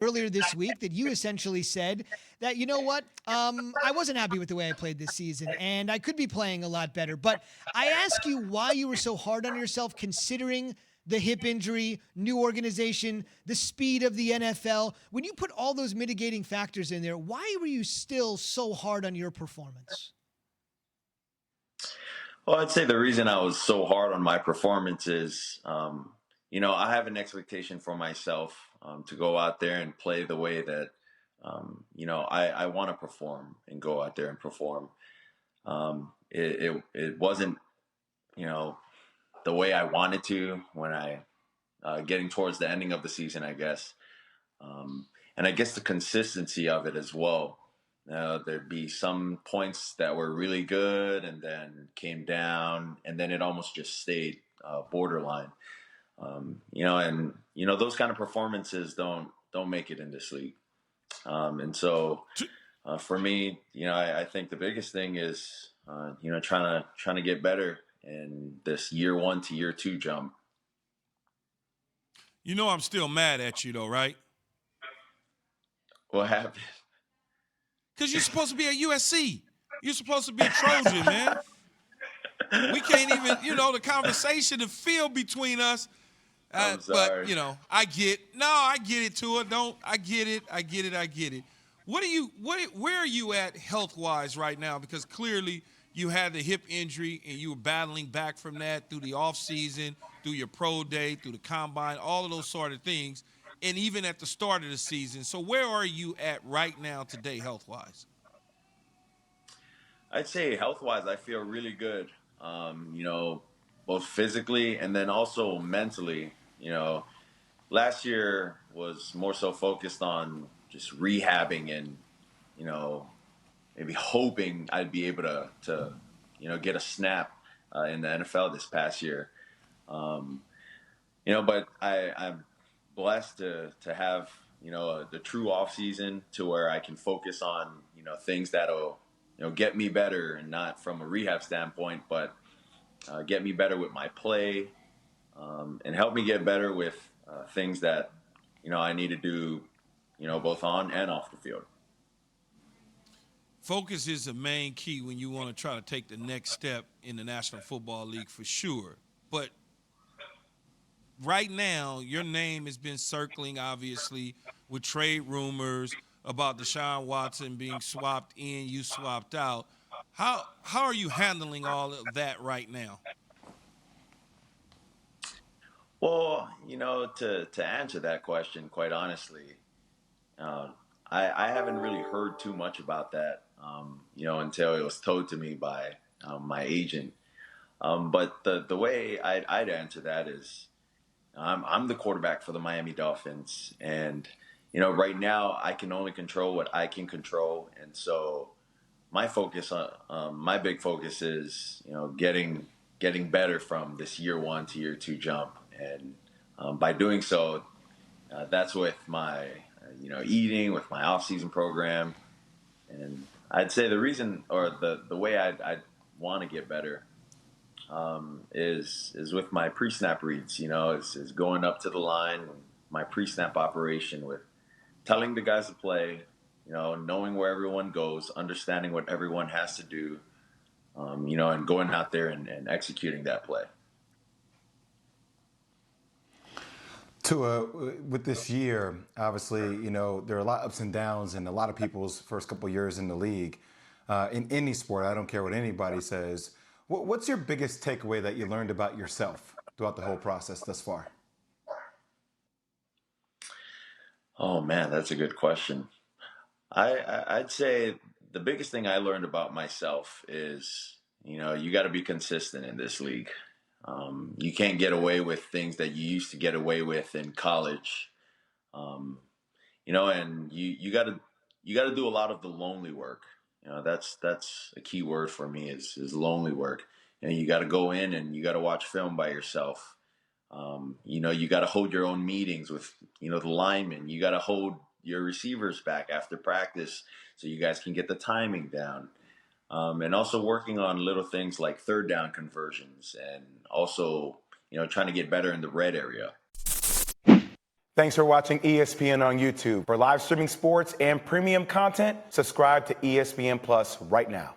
earlier this week that you essentially said that, you know what, I wasn't happy with the way I played this season, and I could be playing a lot better. But I ask you why you were so hard on yourself considering the hip injury, new organization, the speed of the NFL. When you put all those mitigating factors in there, why were you still so hard on your performance? Well, I'd say the reason I was so hard on my performance is, I have an expectation for myself to go out there and play the way that, I want to perform and go out there and perform. It wasn't, you know, the way I wanted to when getting towards the ending of the season, I guess. And I guess the consistency of it as well. There'd be some points that were really good and then came down, and then it almost just stayed borderline. Those kind of performances don't make it in this league. And so for me, I think the biggest thing is trying to get better in this year 1 to year 2 jump. I'm still mad at you though, right? What happened? Because you're supposed to be at USC. You're supposed to be a Trojan, man. We can't even, the conversation, the feel between us. I'm sorry. But, I get it, Tua. I get it. Where are you at health-wise right now? Because clearly you had the hip injury and you were battling back from that through the offseason, through your pro day, through the combine, all of those sort of things, and even at the start of the season. So where are you at right now today health-wise? I'd say health-wise, I feel really good, both physically and then also mentally. Last year was more so focused on just rehabbing and, maybe hoping I'd be able to get a snap in the NFL this past year. But I'm blessed to have, the true off season to where I can focus on, things that'll, get me better, and not from a rehab standpoint, but get me better with my play, and help me get better with things that, I need to do, both on and off the field. Focus is the main key when you want to try to take the next step in the National Football League for sure. But right now, your name has been circling, obviously, with trade rumors about Deshaun Watson being swapped in, you swapped out. How are you handling all of that right now? Well, to answer that question, quite honestly, I haven't really heard too much about that, until it was told to me by my agent. But the way I'd answer that is, I'm the quarterback for the Miami Dolphins, and right now I can only control what I can control, and so my big focus is getting better from this year 1 to year 2 jump, and by doing so, that's with my eating, with my off-season program, and I'd say the reason, or the way I'd want to get better, is with my pre-snap reads. Is going up to the line, my pre-snap operation with telling the guys to play, knowing where everyone goes, understanding what everyone has to do, and going out there and executing that play. Tua, with this year, obviously, there are a lot of ups and downs in a lot of people's first couple of years in the league. In any sport, I don't care what anybody says. What's your biggest takeaway that you learned about yourself throughout the whole process thus far? Oh man, that's a good question. I'd say the biggest thing I learned about myself is, you got to be consistent in this league. You can't get away with things that you used to get away with in college. And you got to do a lot of the lonely work. That's a key word for me is lonely work. You got to go in and you got to watch film by yourself. You got to hold your own meetings with, the linemen. You got to hold your receivers back after practice so you guys can get the timing down. And also working on little things like third down conversions, and also, trying to get better in the red area. Thanks for watching ESPN on YouTube. For live streaming sports and premium content, subscribe to ESPN Plus right now.